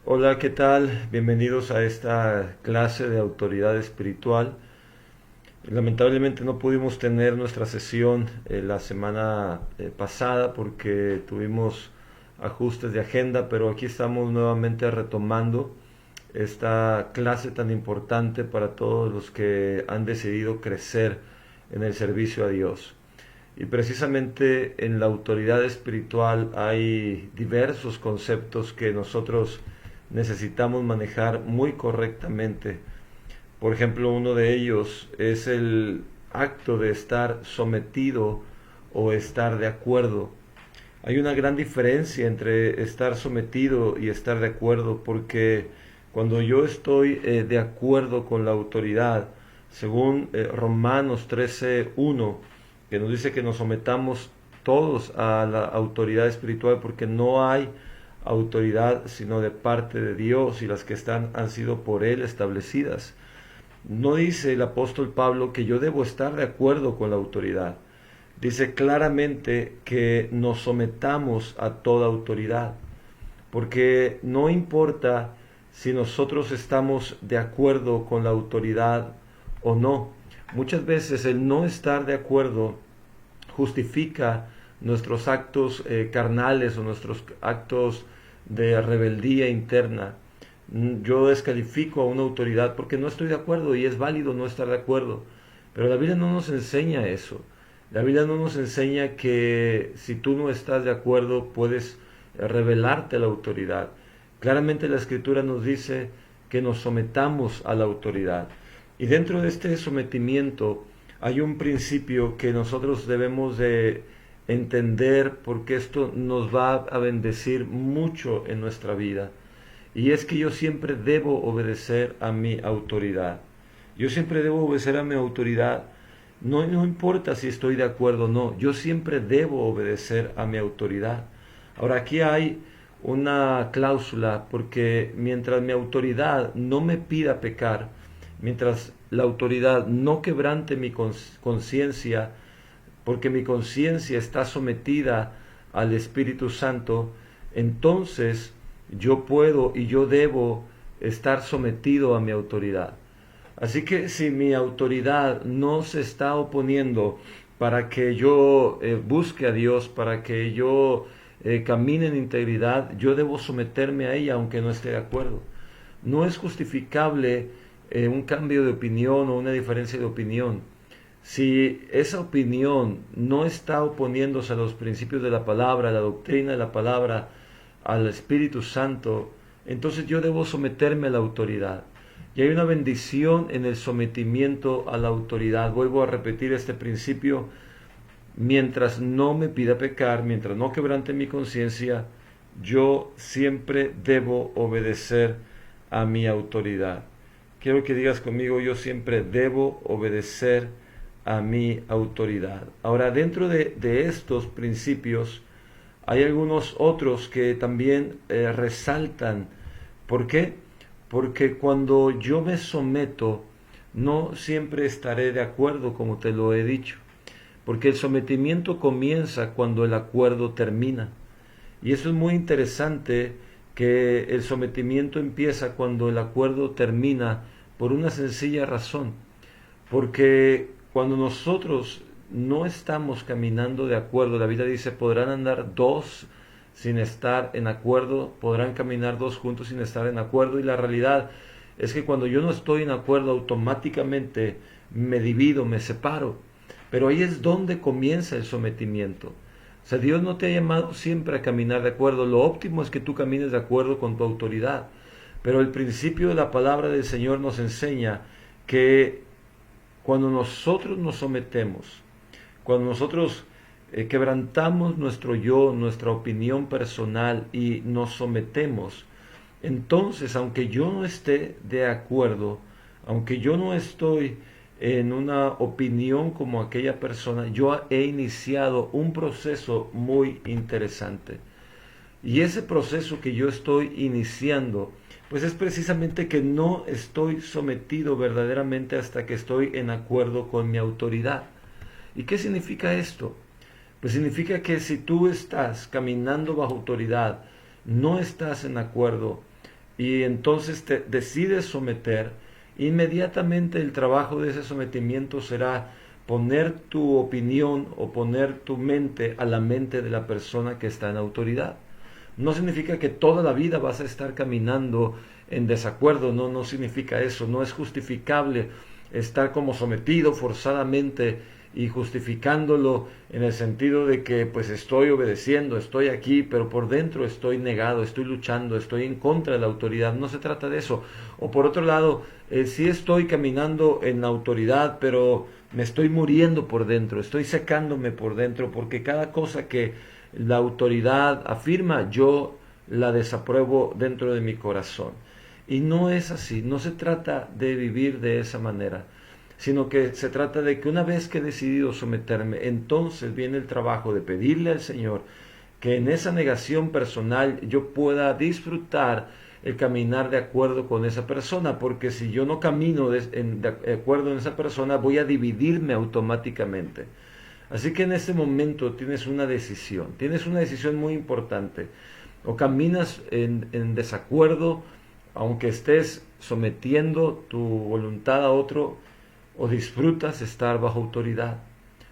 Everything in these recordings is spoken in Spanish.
Hola, ¿qué tal? Bienvenidos a esta clase de autoridad espiritual. Lamentablemente no pudimos tener nuestra sesión la semana pasada porque tuvimos ajustes de agenda, pero aquí estamos nuevamente retomando esta clase tan importante para todos los que han decidido crecer en el servicio a Dios. Y precisamente en la autoridad espiritual hay diversos conceptos que nosotros necesitamos manejar muy correctamente. Por ejemplo, uno de ellos es el acto de estar sometido o estar de acuerdo. Hay una gran diferencia entre estar sometido y estar de acuerdo, porque cuando yo estoy de acuerdo con la autoridad, según Romanos 13:1, que nos dice que nos sometamos todos a la autoridad espiritual, porque no hay autoridad sino de parte de Dios, y las que están han sido por Él establecidas. No dice el apóstol Pablo que yo debo estar de acuerdo con la autoridad. Dice claramente que nos sometamos a toda autoridad, porque no importa si nosotros estamos de acuerdo con la autoridad o no. Muchas veces el no estar de acuerdo justifica nuestros actos carnales o nuestros actos de rebeldía interna. Yo descalifico a una autoridad porque no estoy de acuerdo, y es válido no estar de acuerdo. Pero la Biblia no nos enseña eso. La Biblia no nos enseña que si tú no estás de acuerdo puedes rebelarte a la autoridad. Claramente la Escritura nos dice que nos sometamos a la autoridad. Y dentro de este sometimiento hay un principio que nosotros debemos de entender, porque esto nos va a bendecir mucho en nuestra vida. Y es que yo siempre debo obedecer a mi autoridad. Yo siempre debo obedecer a mi autoridad. No importa si estoy de acuerdo o no. Yo siempre debo obedecer a mi autoridad. Ahora, aquí hay una cláusula, porque mientras mi autoridad no me pida pecar, mientras la autoridad no quebrante mi conciencia, porque mi conciencia está sometida al Espíritu Santo, entonces yo puedo y yo debo estar sometido a mi autoridad. Así que si mi autoridad no se está oponiendo para que yo busque a Dios, para que yo camine en integridad, yo debo someterme a ella aunque no esté de acuerdo. No es justificable un cambio de opinión o una diferencia de opinión. Si esa opinión no está oponiéndose a los principios de la palabra, a la doctrina de la palabra, al Espíritu Santo, entonces yo debo someterme a la autoridad. Y hay una bendición en el sometimiento a la autoridad. Vuelvo a repetir este principio: mientras no me pida pecar, mientras no quebrante mi conciencia, yo siempre debo obedecer a mi autoridad. Quiero que digas conmigo: yo siempre debo obedecer a mi autoridad. Ahora, dentro de estos principios hay algunos otros que también resaltan. ¿Por qué? Porque cuando yo me someto, no siempre estaré de acuerdo, como te lo he dicho. Porque el sometimiento comienza cuando el acuerdo termina. Y eso es muy interesante, que el sometimiento empieza cuando el acuerdo termina, por una sencilla razón. Porque cuando nosotros no estamos caminando de acuerdo, la Biblia dice: podrán andar dos sin estar en acuerdo, podrán caminar dos juntos sin estar en acuerdo. Y la realidad es que cuando yo no estoy en acuerdo, automáticamente me divido, me separo. Pero ahí es donde comienza el sometimiento. O sea, Dios no te ha llamado siempre a caminar de acuerdo. Lo óptimo es que tú camines de acuerdo con tu autoridad. Pero el principio de la palabra del Señor nos enseña que cuando nosotros nos sometemos, cuando nosotros quebrantamos nuestro yo, nuestra opinión personal, y nos sometemos, entonces, aunque yo no esté de acuerdo, aunque yo no estoy en una opinión como aquella persona, yo he iniciado un proceso muy interesante. Y ese proceso que yo estoy iniciando, pues es precisamente que no estoy sometido verdaderamente hasta que estoy en acuerdo con mi autoridad. ¿Y qué significa esto? Pues significa que si tú estás caminando bajo autoridad, no estás en acuerdo, y entonces te decides someter, inmediatamente el trabajo de ese sometimiento será poner tu opinión o poner tu mente a la mente de la persona que está en autoridad. No significa que toda la vida vas a estar caminando en desacuerdo, no significa eso, no es justificable estar como sometido forzadamente y justificándolo en el sentido de que pues estoy obedeciendo, estoy aquí, pero por dentro estoy negado, estoy luchando, estoy en contra de la autoridad. No se trata de eso. O por otro lado, sí estoy caminando en la autoridad, pero me estoy muriendo por dentro, estoy secándome por dentro, porque cada cosa que la autoridad afirma, yo la desapruebo dentro de mi corazón. Y no es así, no se trata de vivir de esa manera, sino que se trata de que una vez que he decidido someterme, entonces viene el trabajo de pedirle al Señor que en esa negación personal yo pueda disfrutar el caminar de acuerdo con esa persona, porque si yo no camino de acuerdo en esa persona, voy a dividirme automáticamente. Así que en este momento tienes una decisión muy importante. O caminas en desacuerdo, aunque estés sometiendo tu voluntad a otro, o disfrutas estar bajo autoridad.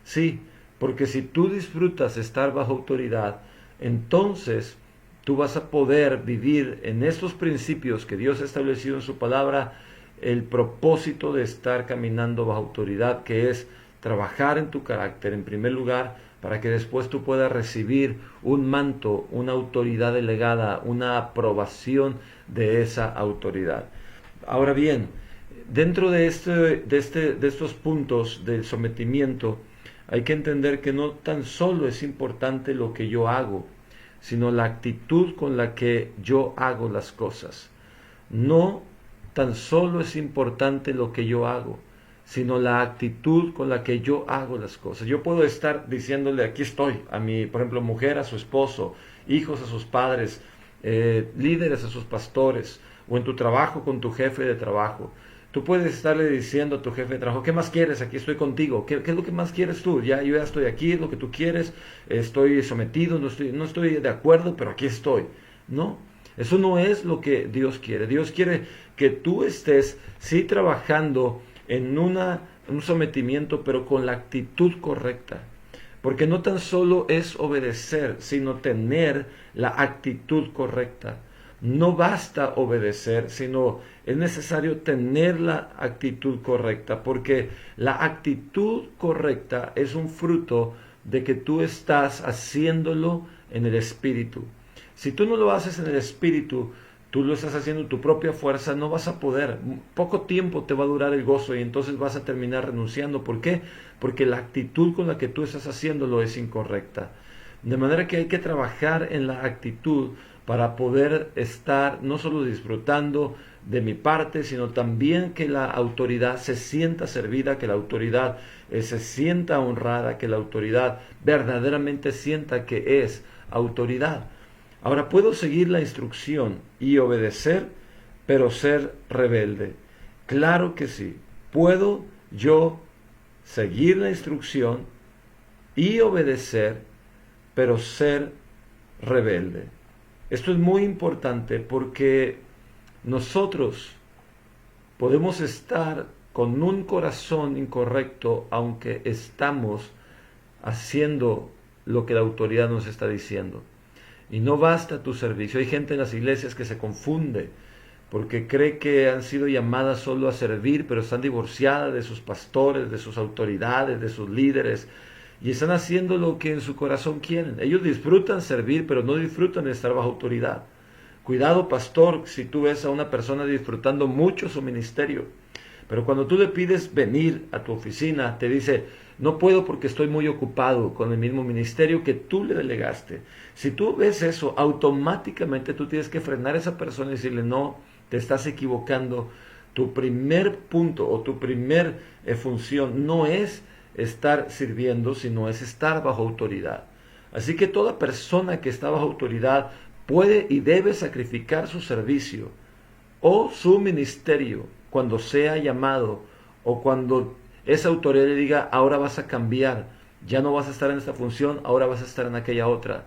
Sí, porque si tú disfrutas estar bajo autoridad, entonces tú vas a poder vivir en estos principios que Dios ha establecido en su palabra, el propósito de estar caminando bajo autoridad, que es trabajar en tu carácter en primer lugar, para que después tú puedas recibir un manto, una autoridad delegada, una aprobación de esa autoridad. Ahora bien, dentro de estos puntos del sometimiento, hay que entender que no tan solo es importante lo que yo hago, sino la actitud con la que yo hago las cosas. No tan solo es importante lo que yo hago, sino la actitud con la que yo hago las cosas. Yo puedo estar diciéndole, aquí estoy, a mi, por ejemplo, mujer a su esposo, hijos a sus padres, líderes a sus pastores, o en tu trabajo con tu jefe de trabajo. Tú puedes estarle diciendo a tu jefe de trabajo, ¿qué más quieres? Aquí estoy contigo. ¿Qué es lo que más quieres tú? Yo ya estoy aquí, es lo que tú quieres, estoy sometido, no estoy de acuerdo, pero aquí estoy. No, eso no es lo que Dios quiere. Dios quiere que tú estés, sí, trabajando en un sometimiento, pero con la actitud correcta. Porque no tan solo es obedecer, sino tener la actitud correcta. No basta obedecer, sino es necesario tener la actitud correcta, porque la actitud correcta es un fruto de que tú estás haciéndolo en el Espíritu. Si tú no lo haces en el Espíritu, tú lo estás haciendo en tu propia fuerza, no vas a poder. Poco tiempo te va a durar el gozo y entonces vas a terminar renunciando. ¿Por qué? Porque la actitud con la que tú estás haciéndolo es incorrecta. De manera que hay que trabajar en la actitud para poder estar no solo disfrutando de mi parte, sino también que la autoridad se sienta servida, que la autoridad se sienta honrada, que la autoridad verdaderamente sienta que es autoridad. Ahora, puedo seguir la instrucción y obedecer, pero ser rebelde. Claro que sí. Puedo yo seguir la instrucción y obedecer, pero ser rebelde. Esto es muy importante porque nosotros podemos estar con un corazón incorrecto aunque estamos haciendo lo que la autoridad nos está diciendo. Y no basta tu servicio. Hay gente en las iglesias que se confunde porque cree que han sido llamadas solo a servir, pero están divorciadas de sus pastores, de sus autoridades, de sus líderes, y están haciendo lo que en su corazón quieren. Ellos disfrutan servir, pero no disfrutan estar bajo autoridad. Cuidado, pastor, si tú ves a una persona disfrutando mucho su ministerio, pero cuando tú le pides venir a tu oficina, te dice, no puedo porque estoy muy ocupado con el mismo ministerio que tú le delegaste. Si tú ves eso, automáticamente tú tienes que frenar a esa persona y decirle, no, te estás equivocando. Tu primer punto o tu primer función no es estar sirviendo, sino es estar bajo autoridad. Así que toda persona que está bajo autoridad puede y debe sacrificar su servicio o su ministerio cuando sea llamado o cuando esa autoridad le diga, ahora vas a cambiar, ya no vas a estar en esta función, ahora vas a estar en aquella otra.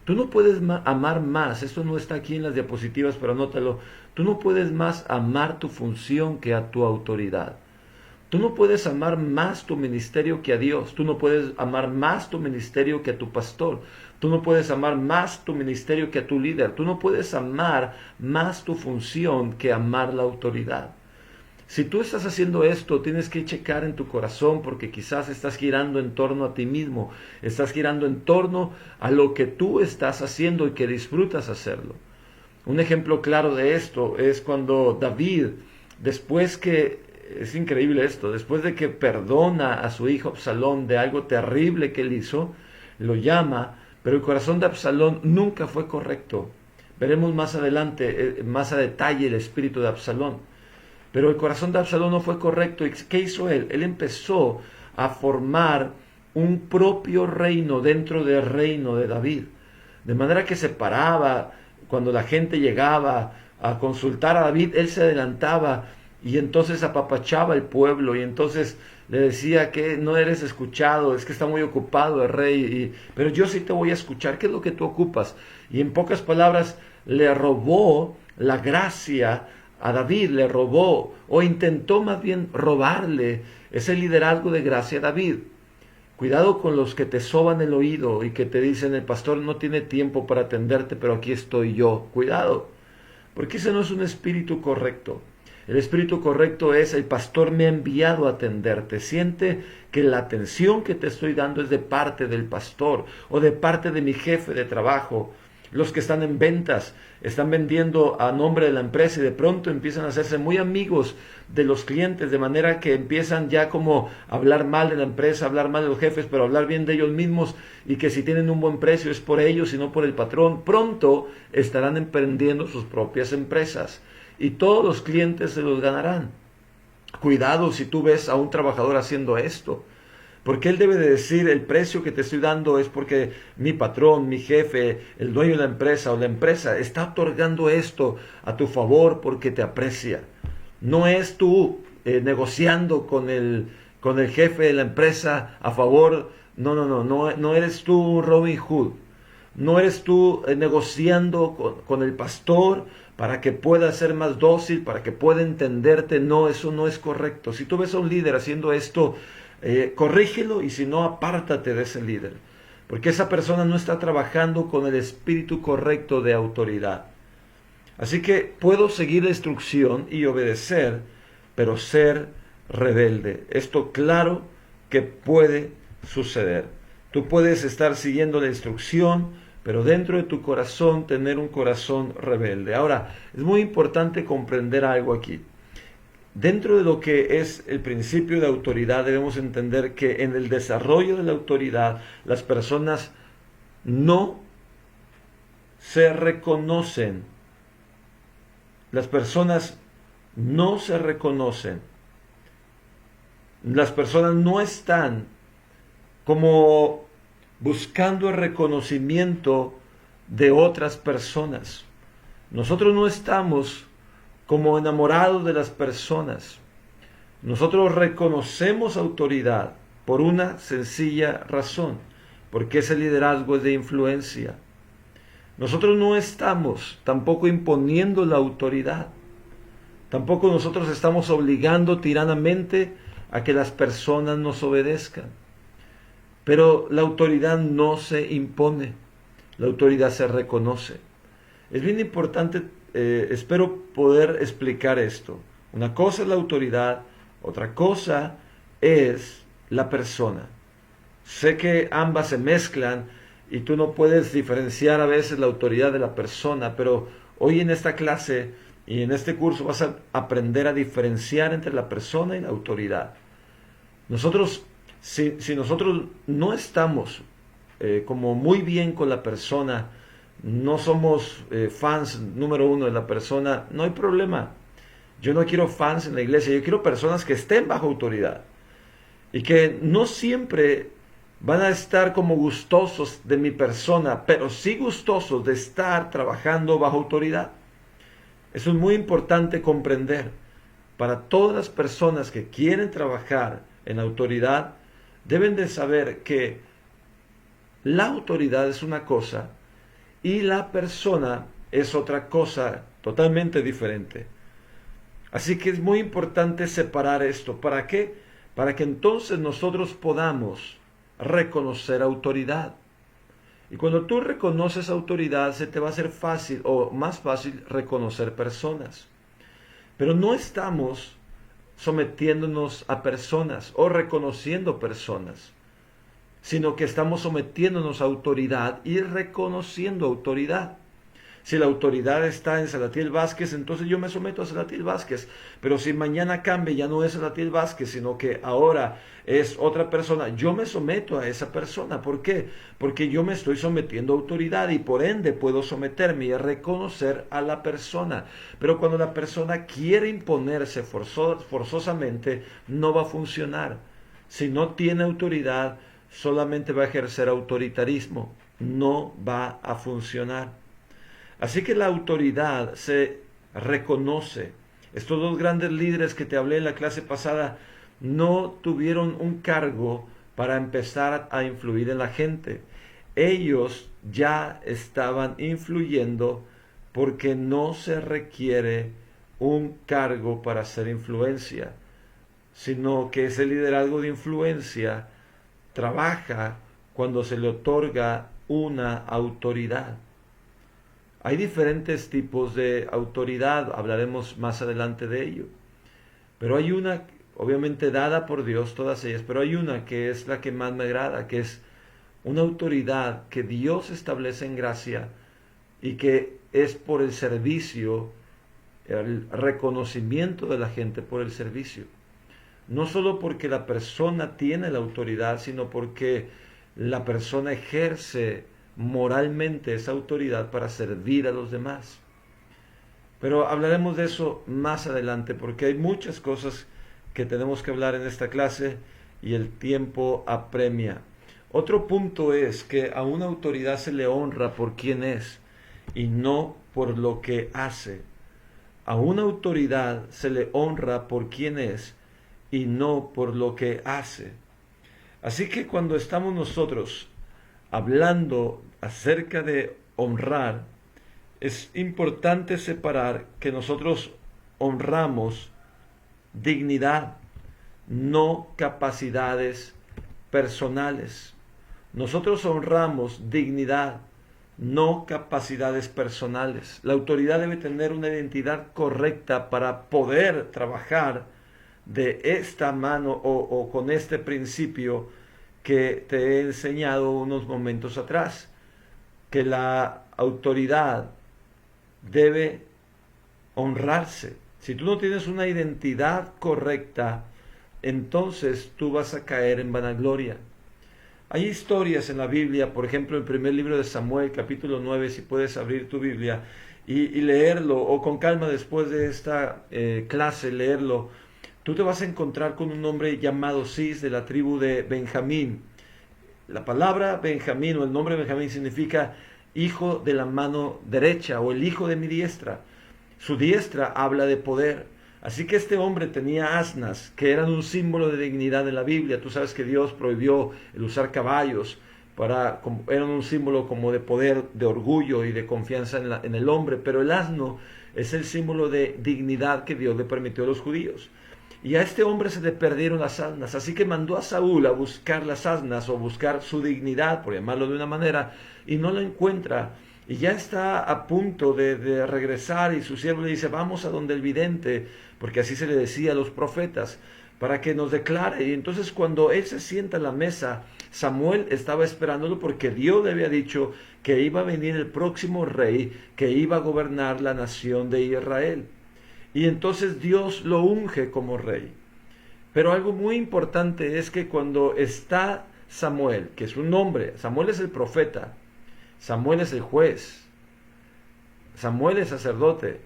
Tú no puedes amar más, esto no está aquí en las diapositivas, pero anótalo, tú no puedes más amar tu función que a tu autoridad. Tú no puedes amar más tu ministerio que a Dios. Tú no puedes amar más tu ministerio que a tu pastor. Tú no puedes amar más tu ministerio que a tu líder. Tú no puedes amar más tu función que amar la autoridad. Si tú estás haciendo esto, tienes que checar en tu corazón porque quizás estás girando en torno a ti mismo. Estás girando en torno a lo que tú estás haciendo y que disfrutas hacerlo. Un ejemplo claro de esto es cuando David, es increíble esto, después de que perdona a su hijo Absalón de algo terrible que él hizo, lo llama, pero el corazón de Absalón nunca fue correcto. Veremos más adelante, más a detalle el espíritu de Absalón. Pero el corazón de Absalón no fue correcto. ¿Y qué hizo él? Él empezó a formar un propio reino dentro del reino de David. De manera que se paraba, cuando la gente llegaba a consultar a David, él se adelantaba y entonces apapachaba al pueblo y entonces le decía que no eres escuchado, es que está muy ocupado el rey, pero yo sí te voy a escuchar, ¿qué es lo que tú ocupas? Y en pocas palabras le robó la gracia a David, le robó o intentó más bien robarle ese liderazgo de gracia a David. Cuidado con los que te soban el oído y que te dicen el pastor no tiene tiempo para atenderte, pero aquí estoy yo. Cuidado, porque ese no es un espíritu correcto. El espíritu correcto es el pastor me ha enviado a atenderte. Siente que la atención que te estoy dando es de parte del pastor o de parte de mi jefe de trabajo. Los que están en ventas están vendiendo a nombre de la empresa y de pronto empiezan a hacerse muy amigos de los clientes, de manera que empiezan ya como a hablar mal de la empresa, a hablar mal de los jefes, pero a hablar bien de ellos mismos y que si tienen un buen precio es por ellos y no por el patrón. Pronto estarán emprendiendo sus propias empresas y todos los clientes se los ganarán. Cuidado si tú ves a un trabajador haciendo esto. Porque él debe de decir, el precio que te estoy dando es porque mi patrón, mi jefe, el dueño de la empresa o la empresa está otorgando esto a tu favor porque te aprecia. No es tú negociando con el jefe de la empresa a favor. No eres tú un Robin Hood. No eres tú negociando con el pastor para que pueda ser más dócil, para que pueda entenderte. No, eso no es correcto. Si tú ves a un líder haciendo esto, corrígelo y si no, apártate de ese líder. Porque esa persona no está trabajando con el espíritu correcto de autoridad. Así que puedo seguir la instrucción y obedecer, pero ser rebelde. Esto claro que puede suceder. Tú puedes estar siguiendo la instrucción, pero dentro de tu corazón tener un corazón rebelde. Ahora, es muy importante comprender algo aquí. Dentro de lo que es el principio de autoridad, debemos entender que en el desarrollo de la autoridad, las personas no se reconocen. Las personas no se reconocen. Las personas no están como buscando el reconocimiento de otras personas. Nosotros no estamos como enamorados de las personas. Nosotros reconocemos autoridad por una sencilla razón, porque ese liderazgo es de influencia. Nosotros no estamos tampoco imponiendo la autoridad. Tampoco nosotros estamos obligando tiranamente a que las personas nos obedezcan. Pero la autoridad no se impone, la autoridad se reconoce. Es bien importante, espero poder explicar esto. Una cosa es la autoridad, otra cosa es la persona. Sé que ambas se mezclan y tú no puedes diferenciar a veces la autoridad de la persona, pero hoy en esta clase y en este curso vas a aprender a diferenciar entre la persona y la autoridad. Nosotros, si nosotros no estamos como muy bien con la persona, no somos fans número uno de la persona, no hay problema. Yo no quiero fans en la iglesia, yo quiero personas que estén bajo autoridad y que no siempre van a estar como gustosos de mi persona, pero sí gustosos de estar trabajando bajo autoridad. Eso es muy importante comprender. Para todas las personas que quieren trabajar en autoridad, deben de saber que la autoridad es una cosa y la persona es otra cosa totalmente diferente. Así que es muy importante separar esto. ¿Para qué? Para que entonces nosotros podamos reconocer autoridad. Y cuando tú reconoces autoridad, se te va a hacer fácil o más fácil reconocer personas. Pero no estamos sometiéndonos a personas o reconociendo personas, sino que estamos sometiéndonos a autoridad y reconociendo autoridad. Si la autoridad está en Salatiel Vázquez, entonces yo me someto a Salatiel Vázquez. Pero si mañana cambia, ya no es Salatiel Vázquez, sino que ahora es otra persona, yo me someto a esa persona. ¿Por qué? Porque yo me estoy sometiendo a autoridad y por ende puedo someterme y reconocer a la persona. Pero cuando la persona quiere imponerse forzosamente, no va a funcionar. Si no tiene autoridad, solamente va a ejercer autoritarismo. No va a funcionar. Así que la autoridad se reconoce. Estos dos grandes líderes que te hablé en la clase pasada no tuvieron un cargo para empezar a influir en la gente. Ellos ya estaban influyendo porque no se requiere un cargo para hacer influencia, sino que ese liderazgo de influencia trabaja cuando se le otorga una autoridad. Hay diferentes tipos de autoridad, hablaremos más adelante de ello. Pero hay una, obviamente dada por Dios, todas ellas, pero hay una que es la que más me agrada, que es una autoridad que Dios establece en gracia y que es por el servicio, el reconocimiento de la gente por el servicio. No solo porque la persona tiene la autoridad, sino porque la persona ejerce moralmente esa autoridad para servir a los demás. Pero hablaremos de eso más adelante porque hay muchas cosas que tenemos que hablar en esta clase y el tiempo apremia. Otro punto es que a una autoridad se le honra por quien es y no por lo que hace. A una autoridad se le honra por quien es y no por lo que hace. Así que cuando estamos nosotros hablando acerca de honrar, es importante separar que nosotros honramos dignidad, no capacidades personales. Nosotros honramos dignidad, no capacidades personales. La autoridad debe tener una identidad correcta para poder trabajar de esta mano o con este principio que te he enseñado unos momentos atrás, que la autoridad debe honrarse. Si tú no tienes una identidad correcta, entonces tú vas a caer en vanagloria. Hay historias en la Biblia, por ejemplo, el primer libro de Samuel, capítulo 9, si puedes abrir tu Biblia y leerlo, o con calma después de esta clase leerlo, tú te vas a encontrar con un hombre llamado Cis de la tribu de Benjamín. La palabra Benjamín o el nombre Benjamín significa hijo de la mano derecha o el hijo de mi diestra. Su diestra habla de poder. Así que este hombre tenía asnas que eran un símbolo de dignidad en la Biblia. Tú sabes que Dios prohibió el usar caballos, eran un símbolo como de poder, de orgullo y de confianza en el hombre. Pero el asno es el símbolo de dignidad que Dios le permitió a los judíos. Y a este hombre se le perdieron las asnas, así que mandó a Saúl a buscar las asnas o buscar su dignidad, por llamarlo de una manera, y no la encuentra. Y ya está a punto de regresar y su siervo le dice, vamos a donde el vidente, porque así se le decía a los profetas, para que nos declare. Y entonces cuando él se sienta a la mesa, Samuel estaba esperándolo porque Dios le había dicho que iba a venir el próximo rey que iba a gobernar la nación de Israel. Y entonces Dios lo unge como rey. Pero algo muy importante es que cuando está Samuel, que es un hombre, Samuel es el profeta, Samuel es el juez, Samuel es sacerdote,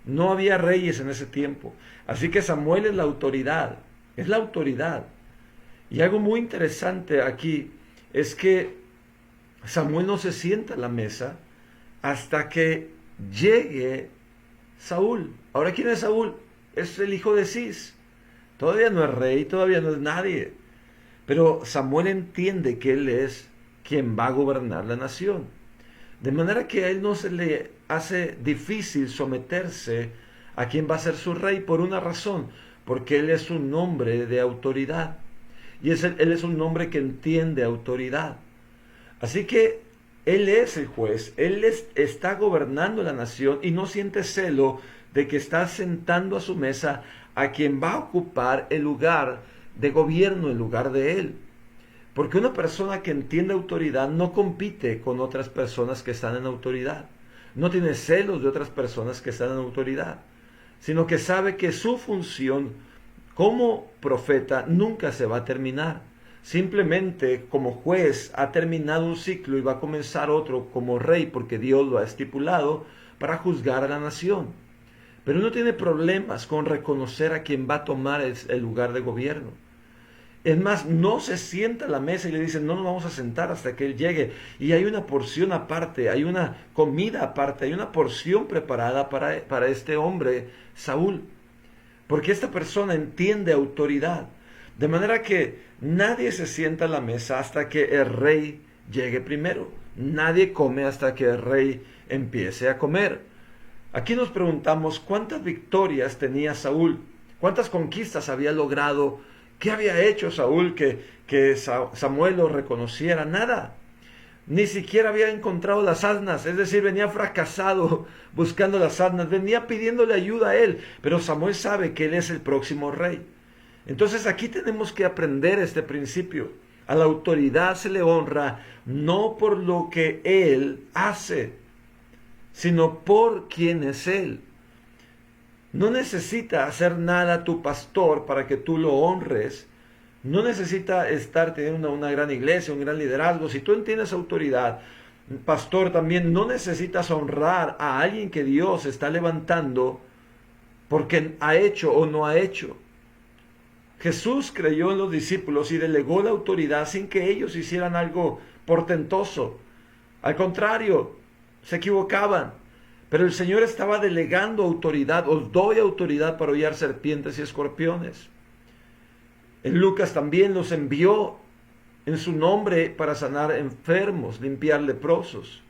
no había reyes en ese tiempo. Así que Samuel es la autoridad, es la autoridad. Y algo muy interesante aquí es que Samuel no se sienta a la mesa hasta que llegue Saúl. Ahora, ¿quién es Saúl? Es el hijo de Cis. Todavía no es rey, todavía no es nadie. Pero Samuel entiende que él es quien va a gobernar la nación. De manera que a él no se le hace difícil someterse a quien va a ser su rey por una razón, porque él es un hombre de autoridad. Y él es un hombre que entiende autoridad. Así que él es el juez, está gobernando la nación y no siente celo de que está sentando a su mesa a quien va a ocupar el lugar de gobierno en lugar de él. Porque una persona que entiende autoridad no compite con otras personas que están en autoridad. No tiene celos de otras personas que están en autoridad, sino que sabe que su función como profeta nunca se va a terminar. Simplemente como juez ha terminado un ciclo y va a comenzar otro como rey porque Dios lo ha estipulado para juzgar a la nación. Pero no tiene problemas con reconocer a quien va a tomar el lugar de gobierno. Es más, no se sienta a la mesa y le dicen, no nos vamos a sentar hasta que él llegue. Y hay una porción aparte, hay una comida aparte, hay una porción preparada para este hombre, Saúl. Porque esta persona entiende autoridad. De manera que nadie se sienta a la mesa hasta que el rey llegue primero. Nadie come hasta que el rey empiece a comer. Aquí nos preguntamos cuántas victorias tenía Saúl, cuántas conquistas había logrado, qué había hecho Saúl que Samuel lo reconociera. Nada. Ni siquiera había encontrado las asnas, es decir, venía fracasado buscando las asnas, venía pidiéndole ayuda a él, pero Samuel sabe que él es el próximo rey. Entonces aquí tenemos que aprender este principio. A la autoridad se le honra no por lo que él hace, sino por quién es él. No necesita hacer nada tu pastor para que tú lo honres. No necesita estar teniendo una gran iglesia, un gran liderazgo. Si tú entiendes autoridad, pastor, también no necesitas honrar a alguien que Dios está levantando porque ha hecho o no ha hecho. Jesús creyó en los discípulos y delegó la autoridad sin que ellos hicieran algo portentoso. Al contrario, se equivocaban. Pero el Señor estaba delegando autoridad. Os doy autoridad para hollar serpientes y escorpiones. En Lucas también los envió en su nombre para sanar enfermos, limpiar leprosos.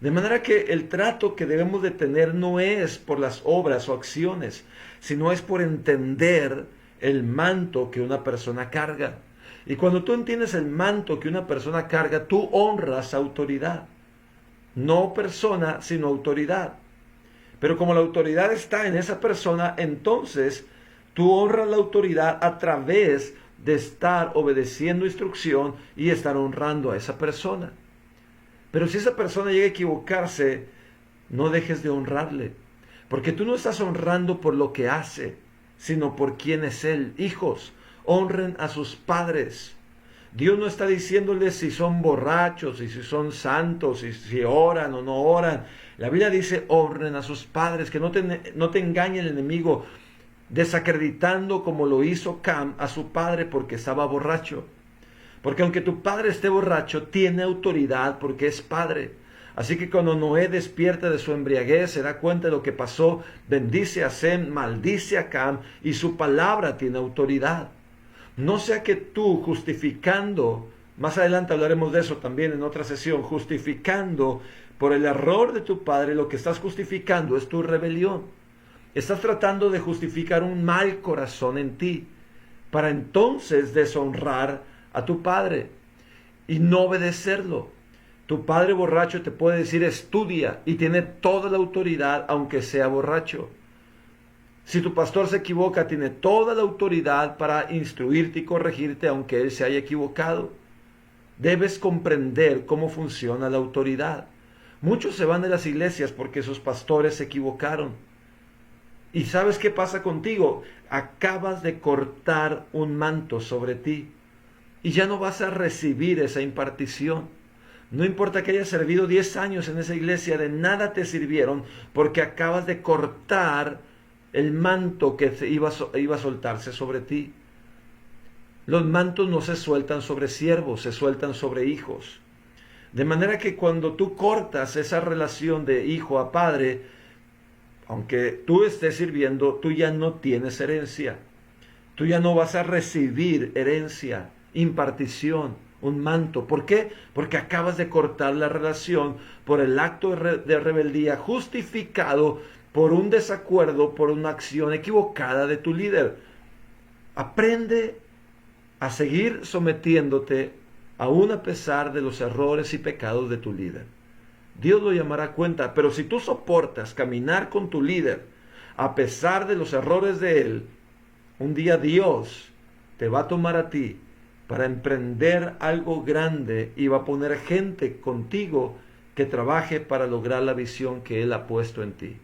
De manera que el trato que debemos de tener no es por las obras o acciones, sino es por entender el manto que una persona carga. Y cuando tú entiendes el manto que una persona carga, tú honras autoridad. No persona, sino autoridad. Pero como la autoridad está en esa persona, entonces tú honras la autoridad a través de estar obedeciendo instrucción y estar honrando a esa persona. Pero si esa persona llega a equivocarse, no dejes de honrarle. Porque tú no estás honrando por lo que hace, sino por quién es él. Hijos, honren a sus padres. Dios no está diciéndoles si son borrachos y si son santos y si oran o no oran. La Biblia dice honren a sus padres, que no te engañe el enemigo desacreditando como lo hizo Cam a su padre porque estaba borracho. Porque aunque tu padre esté borracho, tiene autoridad porque es padre. Así que cuando Noé despierta de su embriaguez, se da cuenta de lo que pasó, bendice a Sem, maldice a Cam y su palabra tiene autoridad. No sea que tú justificando, más adelante hablaremos de eso también en otra sesión, justificando por el error de tu padre, lo que estás justificando es tu rebelión. Estás tratando de justificar un mal corazón en ti, para entonces deshonrar a tu padre y no obedecerlo. Tu padre borracho te puede decir estudia y tiene toda la autoridad aunque sea borracho. Si tu pastor se equivoca, tiene toda la autoridad para instruirte y corregirte aunque él se haya equivocado. Debes comprender cómo funciona la autoridad. Muchos se van de las iglesias porque sus pastores se equivocaron. ¿Y sabes qué pasa contigo? Acabas de cortar un manto sobre ti y ya no vas a recibir esa impartición. No importa que hayas servido 10 años en esa iglesia, de nada te sirvieron porque acabas de cortar el manto que iba a soltarse sobre ti. Los mantos no se sueltan sobre siervos, se sueltan sobre hijos. De manera que cuando tú cortas esa relación de hijo a padre, aunque tú estés sirviendo, tú ya no tienes herencia. Tú ya no vas a recibir herencia, impartición, un manto. ¿Por qué? Porque acabas de cortar la relación por el acto de rebeldía justificado por un desacuerdo, por una acción equivocada de tu líder. Aprende a seguir sometiéndote aún a pesar de los errores y pecados de tu líder. Dios lo llamará a cuenta, pero si tú soportas caminar con tu líder a pesar de los errores de él, un día Dios te va a tomar a ti para emprender algo grande y va a poner gente contigo que trabaje para lograr la visión que él ha puesto en ti.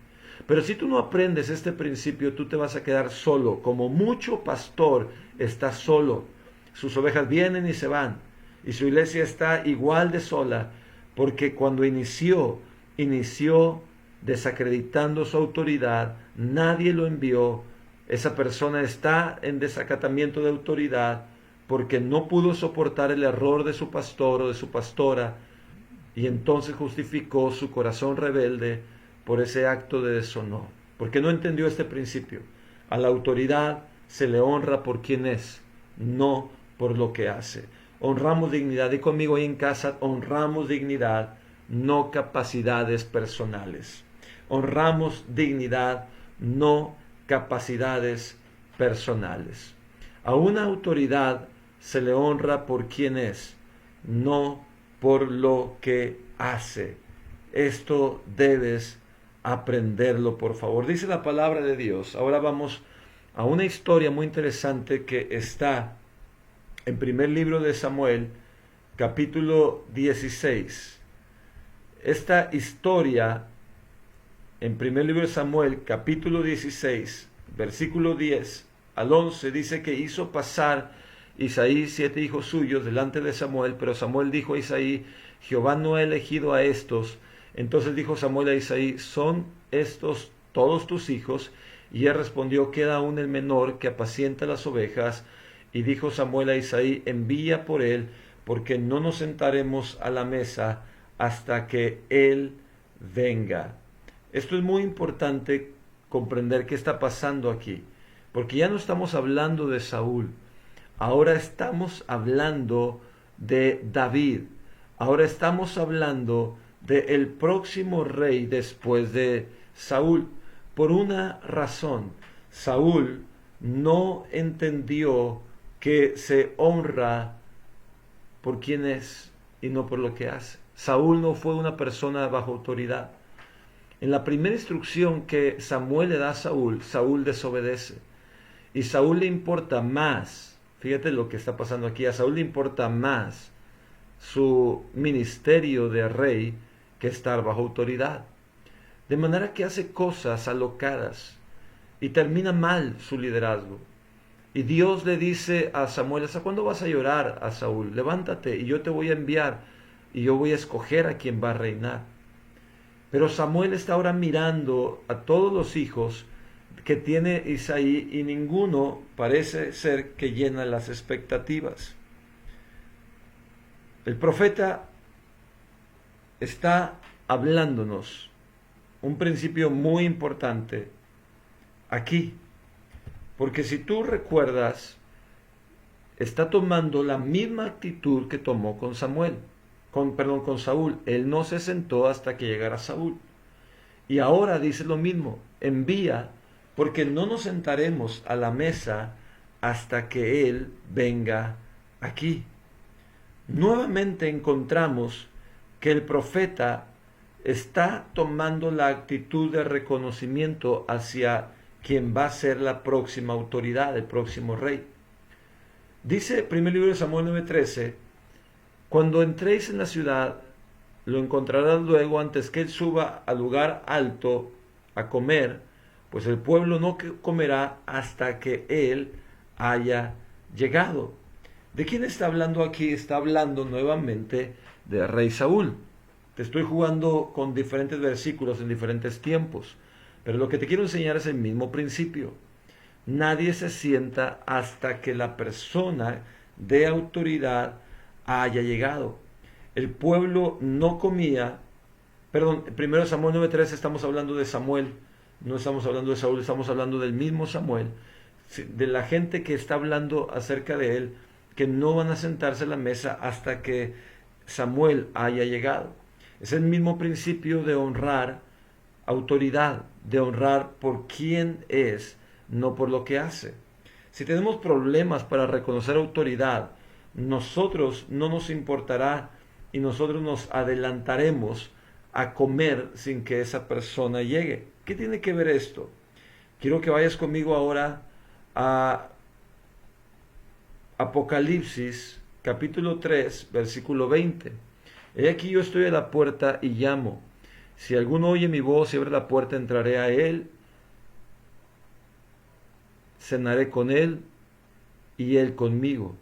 Pero si tú no aprendes este principio, tú te vas a quedar solo, como mucho pastor está solo. Sus ovejas vienen y se van, y su iglesia está igual de sola, porque cuando inició desacreditando su autoridad, nadie lo envió. Esa persona está en desacatamiento de autoridad porque no pudo soportar el error de su pastor o de su pastora, y entonces justificó su corazón rebelde por ese acto de deshonor, porque no entendió este principio. A la autoridad se le honra por quien es, no por lo que hace. Honramos dignidad, y conmigo ahí en casa, honramos dignidad, no capacidades personales. Honramos dignidad, no capacidades personales. A una autoridad se le honra por quien es, no por lo que hace. Esto debes aprenderlo, por favor. Dice la palabra de Dios. Ahora vamos a una historia muy interesante que está en primer libro de Samuel, capítulo 16. Esta historia, en primer libro de Samuel, capítulo 16, versículo 10 al 11, dice que hizo pasar Isaí 7 hijos suyos delante de Samuel, pero Samuel dijo a Isaí: Jehová no ha elegido a estos. Entonces dijo Samuel a Isaí: ¿son estos todos tus hijos? Y él respondió: queda aún el menor que apacienta las ovejas. Y dijo Samuel a Isaí: envía por él, porque no nos sentaremos a la mesa hasta que él venga. Esto es muy importante comprender qué está pasando aquí, porque ya no estamos hablando de Saúl, ahora estamos hablando de David, ahora estamos hablando del próximo rey después de Saúl. Por una razón, Saúl no entendió que se honra por quien es y no por lo que hace. Saúl no fue una persona bajo autoridad. En la primera instrucción que Samuel le da a Saúl, Saúl desobedece. Y Saúl le importa más, fíjate lo que está pasando aquí, a Saúl le importa más su ministerio de rey que estar bajo autoridad. De manera que hace cosas alocadas y termina mal su liderazgo. Y Dios le dice a Samuel: ¿hasta cuándo vas a llorar a Saúl? Levántate y yo te voy a enviar y yo voy a escoger a quien va a reinar. Pero Samuel está ahora mirando a todos los hijos que tiene Isaí y ninguno parece ser que llena las expectativas. El profeta está hablándonos un principio muy importante aquí, porque si tú recuerdas, está tomando la misma actitud que tomó con con Saúl. Él no se sentó hasta que llegara Saúl. Y ahora dice lo mismo: envía, porque no nos sentaremos a la mesa hasta que él venga aquí. Nuevamente encontramos que el profeta está tomando la actitud de reconocimiento hacia quien va a ser la próxima autoridad, el próximo rey. Dice primer libro de Samuel 9:13: cuando entréis en la ciudad, lo encontrarás luego antes que él suba al lugar alto a comer, pues el pueblo no comerá hasta que él haya llegado. ¿De quién está hablando aquí? Está hablando nuevamente del rey Saúl. Te estoy jugando con diferentes versículos en diferentes tiempos, pero lo que te quiero enseñar es el mismo principio. Nadie se sienta hasta que la persona de autoridad haya llegado. El pueblo no comía, primero Samuel 9:13 estamos hablando de Samuel, no estamos hablando de Saúl, estamos hablando del mismo Samuel, de la gente que está hablando acerca de él. que no van a sentarse a la mesa hasta que Samuel haya llegado. Es el mismo principio de honrar autoridad, de honrar por quién es, no por lo que hace. Si tenemos problemas para reconocer autoridad, nosotros no nos importará y nosotros nos adelantaremos a comer sin que esa persona llegue. ¿Qué tiene que ver esto? Quiero que vayas conmigo ahora a Apocalipsis capítulo 3, versículo 20. He aquí yo estoy a la puerta y llamo. Si alguno oye mi voz y abre la puerta, entraré a él, cenaré con él y él conmigo.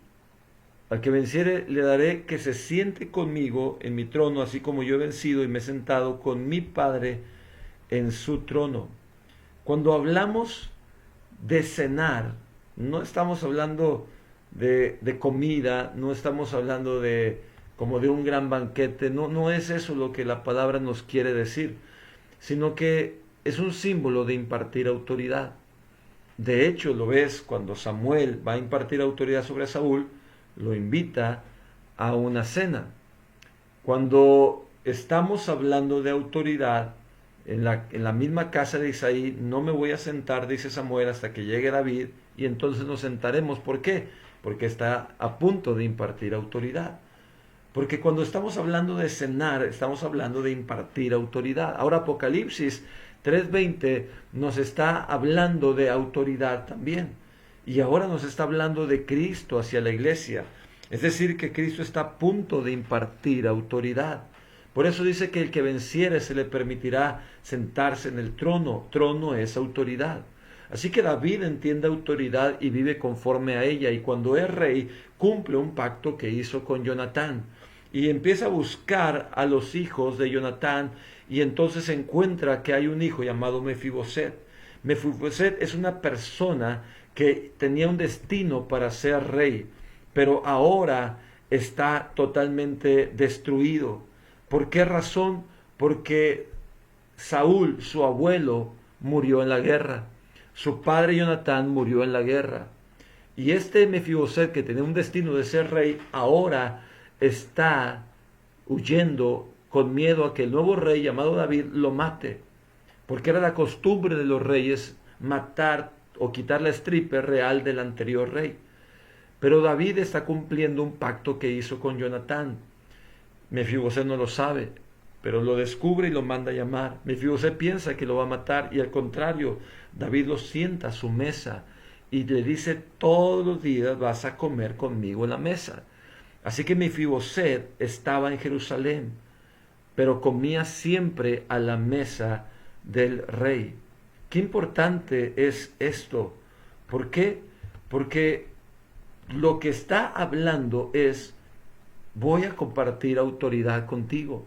Al que venciere le daré que se siente conmigo en mi trono, así como yo he vencido y me he sentado con mi Padre en su trono. Cuando hablamos de cenar, no estamos hablando de comida, no estamos hablando de como de un gran banquete, no es eso lo que la palabra nos quiere decir, sino que es un símbolo de impartir autoridad. De hecho, lo ves cuando Samuel va a impartir autoridad sobre Saúl, lo invita a una cena. Cuando estamos hablando de autoridad, en la misma casa de Isaí, no me voy a sentar, dice Samuel, hasta que llegue David, y entonces nos sentaremos. ¿Por qué? Porque está a punto de impartir autoridad. Porque cuando estamos hablando de cenar, estamos hablando de impartir autoridad. Ahora Apocalipsis 3:20 nos está hablando de autoridad también. Y ahora nos está hablando de Cristo hacia la iglesia. Es decir, que Cristo está a punto de impartir autoridad. Por eso dice que el que venciere se le permitirá sentarse en el trono. Trono es autoridad. Así que David entiende autoridad y vive conforme a ella. Y cuando es rey, cumple un pacto que hizo con Jonatán. Y empieza a buscar a los hijos de Jonatán. Y entonces encuentra que hay un hijo llamado Mefiboset. Mefiboset es una persona que tenía un destino para ser rey, pero ahora está totalmente destruido. ¿Por qué razón? Porque Saúl, su abuelo, murió en la guerra. Su padre Jonatán murió en la guerra. Y este Mefiboset, que tenía un destino de ser rey, ahora está huyendo con miedo a que el nuevo rey llamado David lo mate. Porque era la costumbre de los reyes matar o quitar la estripe real del anterior rey. Pero David está cumpliendo un pacto que hizo con Jonatán. Mefiboset no lo sabe, pero lo descubre y lo manda a llamar. Mefiboset piensa que lo va a matar y al contrario, David lo sienta a su mesa y le dice: todos los días vas a comer conmigo en la mesa. Así que Mefiboset estaba en Jerusalén, pero comía siempre a la mesa del rey. Qué importante es esto. ¿Por qué? Porque lo que está hablando es: voy a compartir autoridad contigo.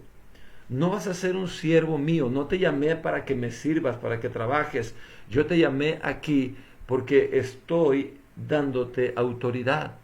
No vas a ser un siervo mío. No te llamé para que me sirvas, para que trabajes. Yo te llamé aquí porque estoy dándote autoridad.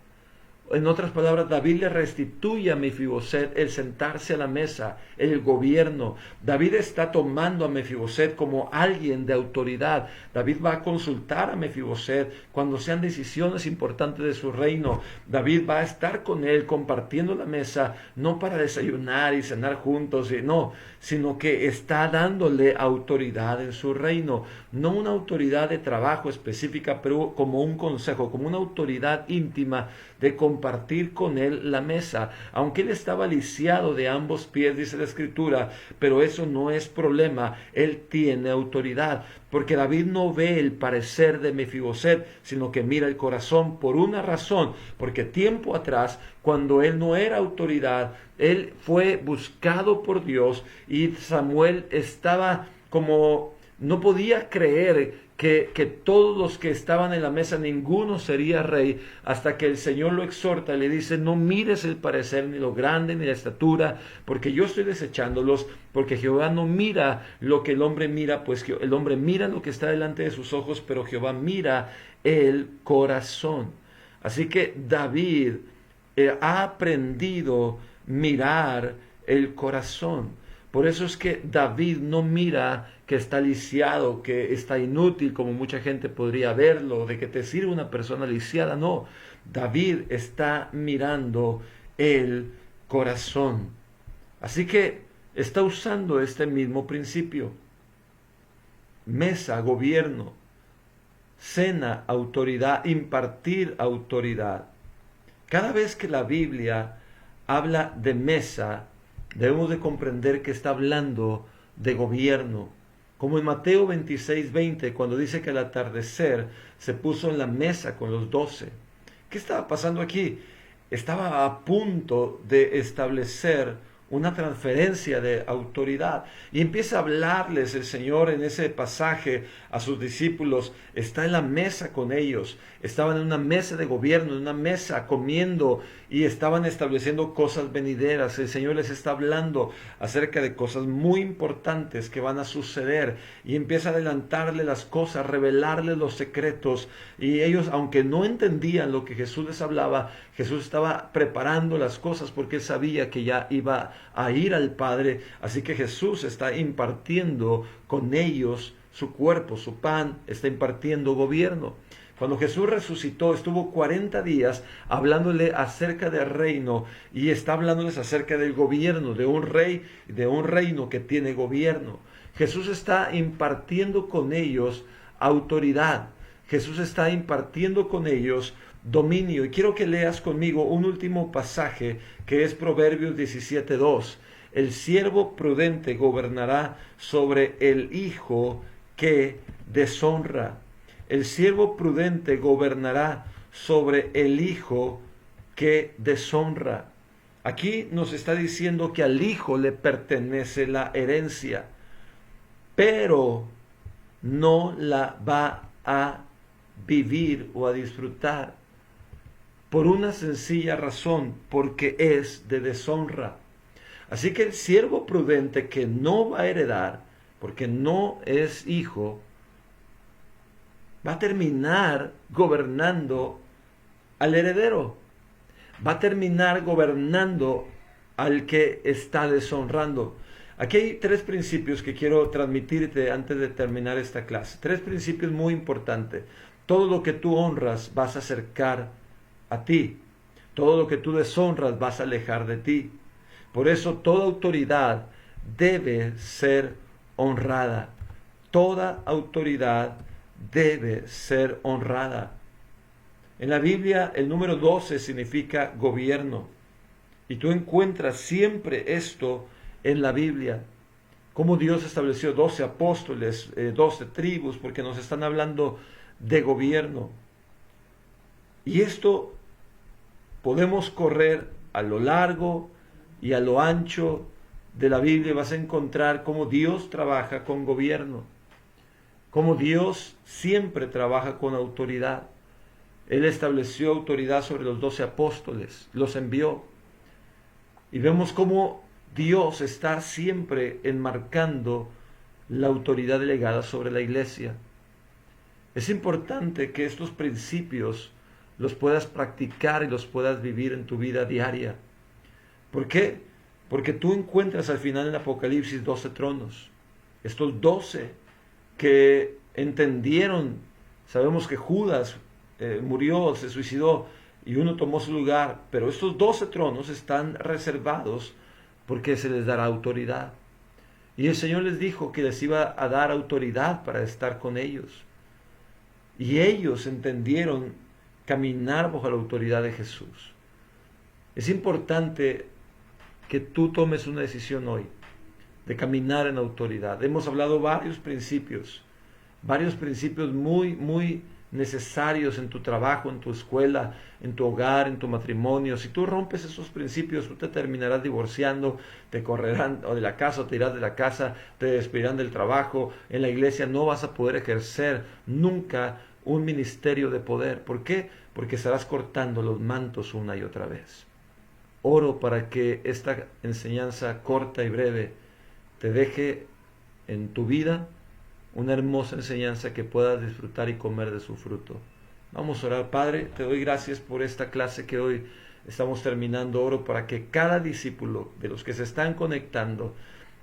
En otras palabras, David le restituye a Mefiboset el sentarse a la mesa, el gobierno. David está tomando a Mefiboset como alguien de autoridad. David va a consultar a Mefiboset cuando sean decisiones importantes de su reino. David va a estar con él compartiendo la mesa, no para desayunar y cenar juntos, no, sino que está dándole autoridad en su reino. No una autoridad de trabajo específica, pero como un consejo, como una autoridad íntima de compartir con él la mesa, aunque él estaba lisiado de ambos pies, dice la Escritura, pero eso no es problema. Él tiene autoridad, porque David no ve el parecer de Mefiboset, sino que mira el corazón, por una razón, porque tiempo atrás, cuando él no era autoridad, él fue buscado por Dios y Samuel estaba como, no podía creer que todos los que estaban en la mesa, ninguno sería rey, hasta que el Señor lo exhorta y le dice: no mires el parecer, ni lo grande, ni la estatura, porque yo estoy desechándolos, porque Jehová no mira lo que el hombre mira, pues el hombre mira lo que está delante de sus ojos, pero Jehová mira el corazón. Así que David ha aprendido a mirar el corazón. Por eso es que David no mira que está lisiado, que está inútil, como mucha gente podría verlo, de que te sirve una persona lisiada. No, David está mirando el corazón. Así que está usando este mismo principio. Mesa, gobierno. Cena, autoridad, impartir autoridad. Cada vez que la Biblia habla de mesa, debemos de comprender que está hablando de gobierno. Como en Mateo 26:20, cuando dice que al atardecer se puso en la mesa con los 12. ¿Qué estaba pasando aquí? Estaba a punto de establecer una transferencia de autoridad. Y empieza a hablarles el Señor en ese pasaje a sus discípulos. Está en la mesa con ellos. Estaban en una mesa de gobierno, en una mesa comiendo y estaban estableciendo cosas venideras. El Señor les está hablando acerca de cosas muy importantes que van a suceder y empieza a adelantarle las cosas, revelarles los secretos. Y ellos, aunque no entendían lo que Jesús les hablaba, Jesús estaba preparando las cosas porque él sabía que ya iba a ir al Padre. Así que Jesús está impartiendo con ellos su cuerpo, su pan, está impartiendo gobierno. Cuando Jesús resucitó, estuvo 40 días hablándole acerca del reino y está hablándoles acerca del gobierno, de un rey, de un reino que tiene gobierno. Jesús está impartiendo con ellos autoridad. Jesús está impartiendo con ellos dominio. Y quiero que leas conmigo un último pasaje que es Proverbios 17:2. El siervo prudente gobernará sobre el hijo que deshonra. El siervo prudente gobernará sobre el hijo que deshonra. Aquí nos está diciendo que al hijo le pertenece la herencia, pero no la va a vivir o a disfrutar por una sencilla razón, porque es de deshonra. Así que el siervo prudente que no va a heredar, porque no es hijo, va a terminar gobernando al heredero. Va a terminar gobernando al que está deshonrando. Aquí hay 3 principios que quiero transmitirte antes de terminar esta clase. 3 principios muy importantes. Todo lo que tú honras vas a acercar a ti. Todo lo que tú deshonras vas a alejar de ti. Por eso toda autoridad debe ser honrada. Toda autoridad debe ser honrada. En la Biblia el número 12 significa gobierno. Y tú encuentras siempre esto en la Biblia. Cómo Dios estableció 12 apóstoles, 12 tribus, porque nos están hablando de gobierno. Y esto podemos correr a lo largo y a lo ancho de la Biblia. Vas a encontrar cómo Dios trabaja con gobierno. Cómo Dios siempre trabaja con autoridad. Él estableció autoridad sobre los 12 apóstoles, los envió. Y vemos cómo Dios está siempre enmarcando la autoridad delegada sobre la iglesia. Es importante que estos principios los puedas practicar y los puedas vivir en tu vida diaria. ¿Por qué? Porque tú encuentras al final en Apocalipsis 12 tronos. Estos 12 que entendieron, sabemos que Judas murió, se suicidó y uno tomó su lugar, pero estos 12 tronos están reservados porque se les dará autoridad. Y el Señor les dijo que les iba a dar autoridad para estar con ellos. Y ellos entendieron caminar bajo la autoridad de Jesús. Es importante que tú tomes una decisión hoy de caminar en autoridad. Hemos hablado varios principios muy necesarios en tu trabajo, en tu escuela, en tu hogar, en tu matrimonio. Si tú rompes esos principios, tú te terminarás divorciando, te correrán de la casa o te irás de la casa, te despedirán del trabajo. En la iglesia no vas a poder ejercer nunca un ministerio de poder. ¿Por qué? Porque estarás cortando los mantos una y otra vez. Oro para que esta enseñanza corta y breve te deje en tu vida una hermosa enseñanza que puedas disfrutar y comer de su fruto. Vamos a orar. Padre, te doy gracias por esta clase que hoy estamos terminando. Oro para que cada discípulo de los que se están conectando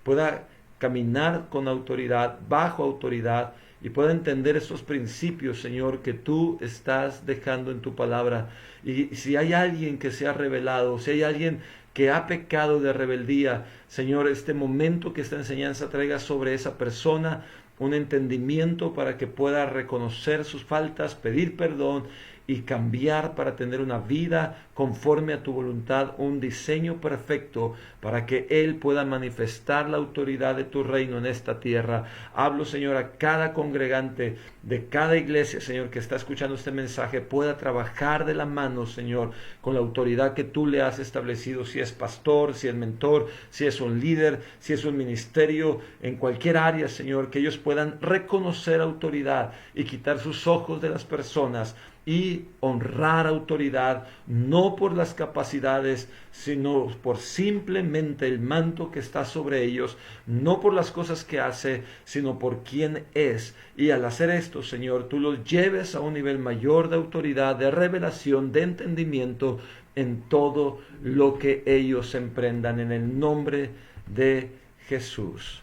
pueda caminar con autoridad, bajo autoridad, y pueda entender esos principios, Señor, que tú estás dejando en tu palabra. Y si hay alguien que se ha rebelado, si hay alguien que ha pecado de rebeldía, Señor, este momento que esta enseñanza traiga sobre esa persona un entendimiento para que pueda reconocer sus faltas, pedir perdón y cambiar para tener una vida conforme a tu voluntad, un diseño perfecto para que Él pueda manifestar la autoridad de tu reino en esta tierra. Hablo, Señor, a cada congregante de cada iglesia, Señor, que está escuchando este mensaje, pueda trabajar de la mano, Señor, con la autoridad que tú le has establecido, si es pastor, si es mentor, si es un líder, si es un ministerio, en cualquier área, Señor, que ellos puedan reconocer autoridad y quitar sus ojos de las personas y honrar autoridad, no por las capacidades, sino por simplemente el manto que está sobre ellos, no por las cosas que hace, sino por quién es. Y al hacer esto, Señor, tú los lleves a un nivel mayor de autoridad, de revelación, de entendimiento en todo lo que ellos emprendan, en el nombre de Jesús.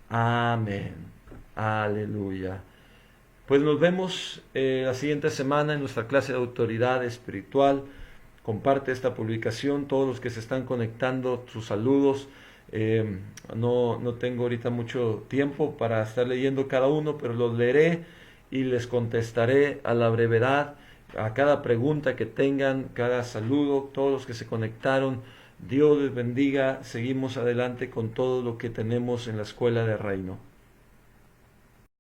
Amén. Aleluya. Pues nos vemos la siguiente semana en nuestra clase de autoridad espiritual. Comparte esta publicación, todos los que se están conectando, sus saludos. No tengo ahorita mucho tiempo para estar leyendo cada uno, pero los leeré y les contestaré a la brevedad, a cada pregunta que tengan, cada saludo, todos los que se conectaron. Dios les bendiga. Seguimos adelante con todo lo que tenemos en la Escuela de Reino.